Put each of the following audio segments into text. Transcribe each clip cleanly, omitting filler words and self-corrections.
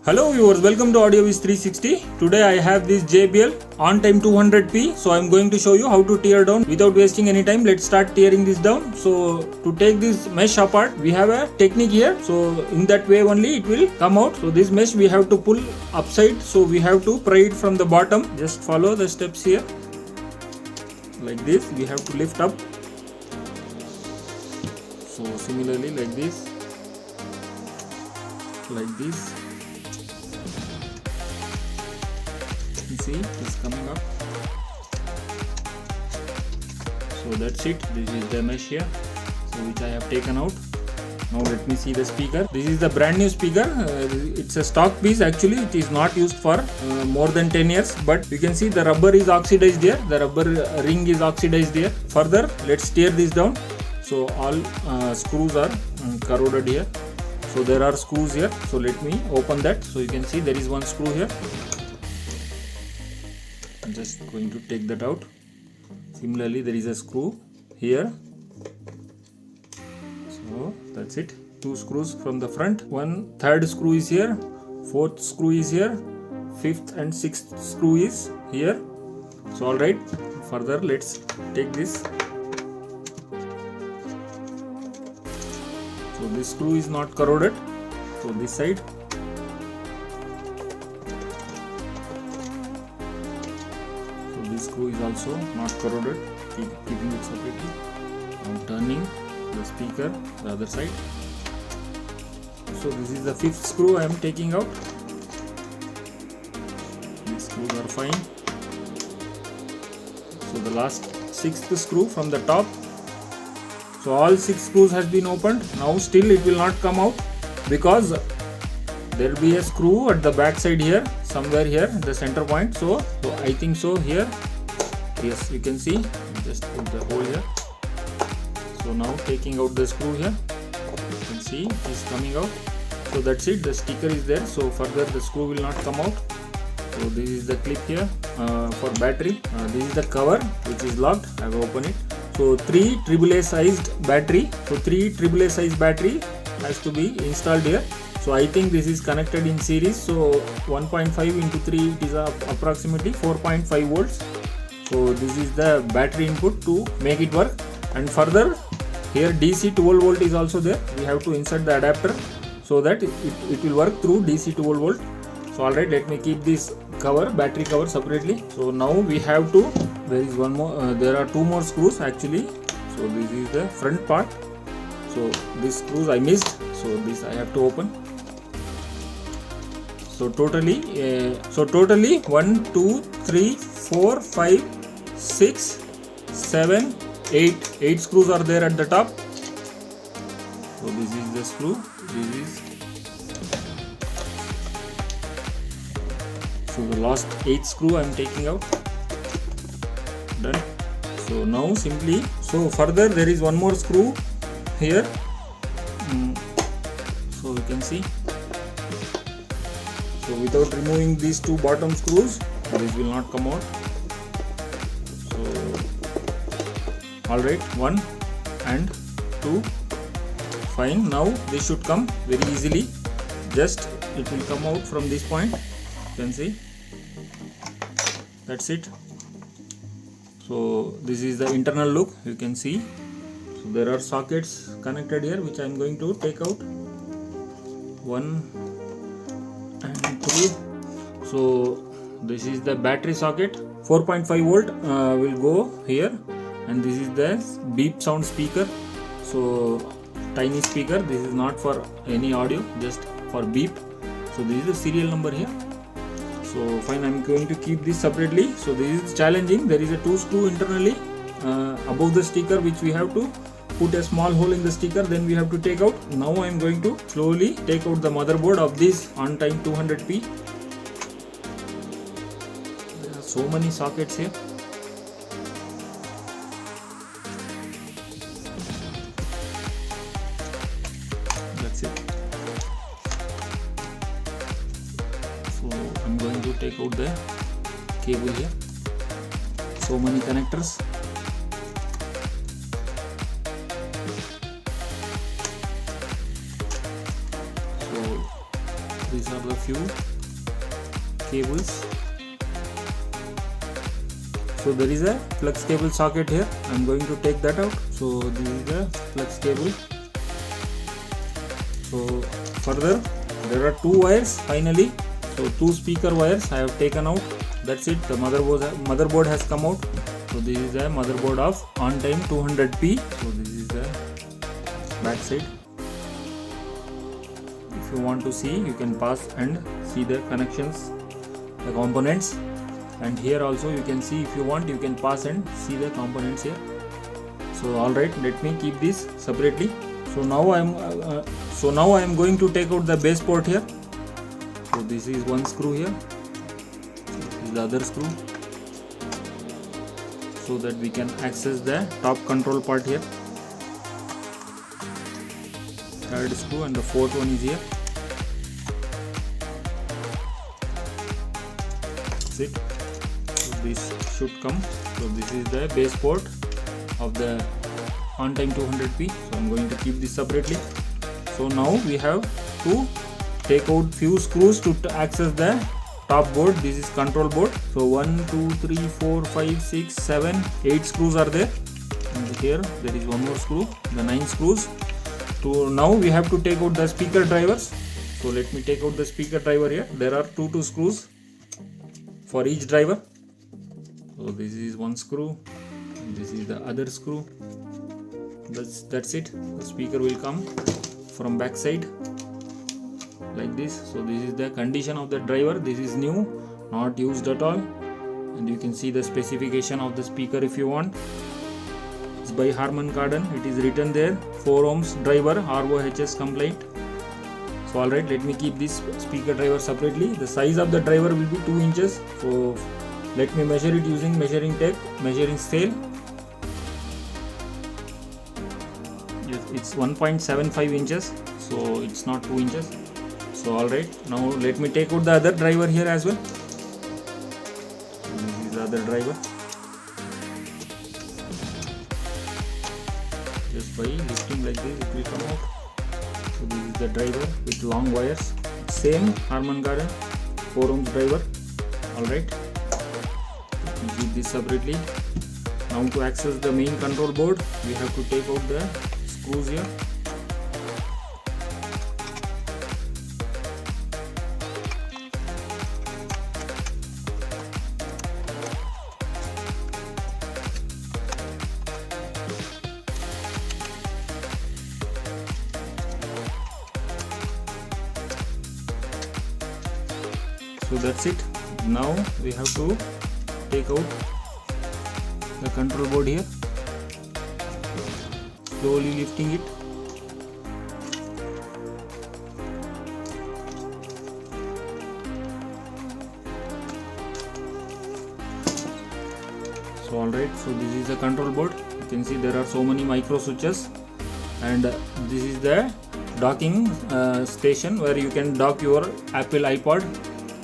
Hello viewers, welcome to AudioViz 360. Today I have this JBL OnTime 200P. So I'm going to show you how to tear down without wasting any time. Let's start tearing this down. So to take this mesh apart, we have a technique here. So in that way only it will come out. So this mesh we have to pull upside. So we have to pry it from the bottom. Just follow the steps here. Like this, we have to lift up. So similarly like this. Like this. You see it's coming up. So that's it. This is the mesh here, so which I have taken out. Now let me see the speaker. This is the brand new speaker. It's a stock piece actually. It is not used for more than 10 years, but you can see the rubber is oxidized there. The rubber ring is oxidized there. Further, let's tear this down. So all screws are corroded here. So there are screws here. So let me open that. So you can see there is one screw here. I'm just going to take that out. Similarly, there is a screw here. So that's it. Two screws from the front. One third screw is here. Fourth screw is here. Fifth and sixth screw is here. So all right. Further, let's take this. So this screw is not corroded. So this side. This screw is also not corroded, keeping it separately. I'm turning the speaker the other side. So this is the fifth screw I am taking out. These screws are fine. So the last sixth screw from the top. So all 6 screws has been opened. Now still it will not come out because there will be a screw at the back side here, somewhere here, the center point. So I think so here. Yes, you can see. Just put the hole here. So now taking out the screw here. You can see it is coming out. So that's it. The sticker is there. So further the screw will not come out. So this is the clip here for battery. This is the cover which is locked. I will open it. So 3 AAA sized battery. So 3 AAA sized battery has to be installed here. So I think this is connected in series. So 1.5 into 3 it is approximately 4.5 volts. So this is the battery input to make it work. And further here DC 12 volt is also there. We have to insert the adapter so that it will work through DC 12 volt. So alright, let me keep this cover, battery cover separately. So now we have to, there is one more, there are 2 more screws actually. So this is the front part. So these screws I missed. So this I have to open. So totally 1, 2, 3, 4, 5, 6, 7, 8 screws are there at the top. So this is the screw. This is so the last 8th screw I am taking out. Done. So now simply, so further there is one more screw here. So you can see. So without removing these 2 bottom screws, this will not come out. So alright, 1 and 2, fine. Now this should come very easily. Just it will come out from this point. You can see. That's it. So this is the internal look. You can see. So there are sockets connected here, which I am going to take out. 1 and 2. So this is the battery socket. 4.5 volt will go here, and this is the beep sound speaker. So tiny speaker. This is not for any audio, just for beep. So this is the serial number here. So fine, I'm going to keep this separately. So this is challenging. There is a 2 screw internally above the sticker, which we have to put a small hole in the sticker, then we have to take out. Now I am going to slowly take out the motherboard of this OnTime 200P. There are so many sockets here. That's it. So I'm going to take out the cable here. So many connectors. These are the few cables. So there is a flux cable socket here. I'm going to take that out. So this is the flux cable. So further there are two wires finally. So two speaker wires I have taken out. That's it. The motherboard has come out. So this is a motherboard of OnTime 200P. So this is the back side. If you want to see, you can pause and see the connections, the components. And here also you can see, if you want, you can pause and see the components here. So alright, let me keep this separately. So now I am going to take out the base port here. So this is one screw here. This is the other screw, so that we can access the top control part here. Third screw and the fourth one is here. That's it. So this should come. So this is the base port of the OnTime 200P. So I'm going to keep this separately. So now we have to take out few screws to access the top board. This is control board. So 1, 2, 3, 4, 5, 6, 7, 8 screws are there. And here there is one more screw, the 9 screws. So now we have to take out the speaker drivers. So let me take out the speaker driver here. There are two screws for each driver. So this is one screw and this is the other screw. That's it. The speaker will come from back side like this. So this is the condition of the driver. This is new, not used at all. And you can see the specification of the speaker if you want. It's by Harman Kardon. It is written there, 4 ohms driver, RoHS compliant. So alright, let me keep this speaker driver separately. The size of the driver will be 2 inches. So let me measure it using measuring tape, measuring scale. Yes, it's 1.75 inches. So it's not 2 inches. So alright, now let me take out the other driver here as well. This is the other driver. Just by lifting like this, it will come out. So this is the driver with long wires. Same Harman Kardon 4 ohms driver. Alright, let me keep this separately. Now to access the main control board, we have to take out the screws here. So that's it. Now we have to take out the control board here, slowly lifting it. So alright, so this is the control board. You can see there are so many micro switches, and this is the docking station where you can dock your Apple iPod.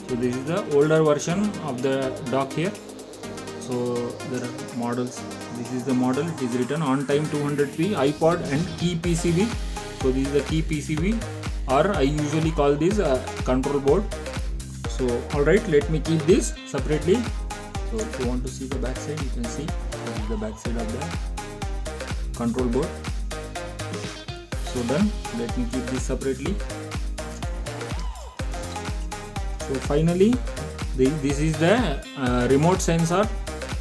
So this is the older version of the dock here. So there are models. This is the model. It is written OnTime 200P iPod and key PCB. So this is the key PCB, or I usually call this control board. So alright, let me keep this separately. So if you want to see the back side, you can see this is the back side of the control board. So done. Let me keep this separately. So finally, this is the remote sensor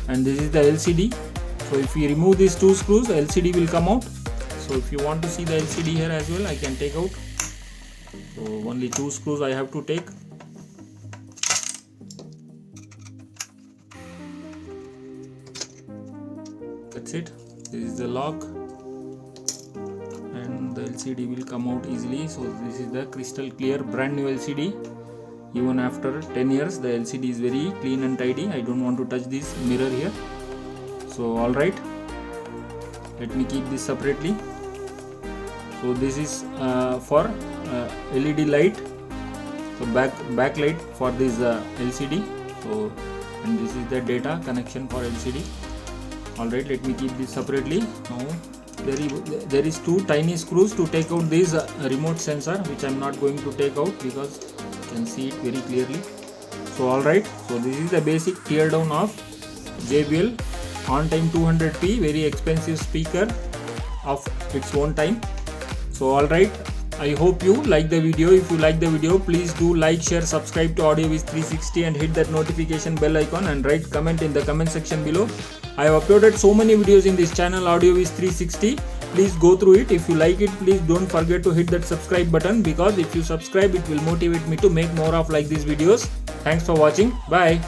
and this is the LCD. So if we remove these two screws, the LCD will come out. So if you want to see the LCD here as well, I can take out. So only 2 screws I have to take. That's it. This is the lock, and the LCD will come out easily. So this is the crystal clear brand new LCD. Even after 10 years, the LCD is very clean and tidy. I don't want to touch this mirror here. So alright, let me keep this separately. So this is for LED light, so backlight for this LCD. So, and this is the data connection for LCD. Alright, let me keep this separately. Now there is 2 tiny screws to take out this remote sensor, which I am not going to take out because can see it very clearly. So alright, so this is the basic teardown of JBL OnTime 200P, very expensive speaker of its own time. So alright, I hope you like the video. If you like the video, please do like, share, subscribe to AudioWiz 360 and hit that notification bell icon and write comment in the comment section below. I have uploaded so many videos in this channel AudioWiz 360. Please go through it. If you like it, please don't forget to hit that subscribe button, because if you subscribe, it will motivate me to make more of like these videos. Thanks for watching. Bye.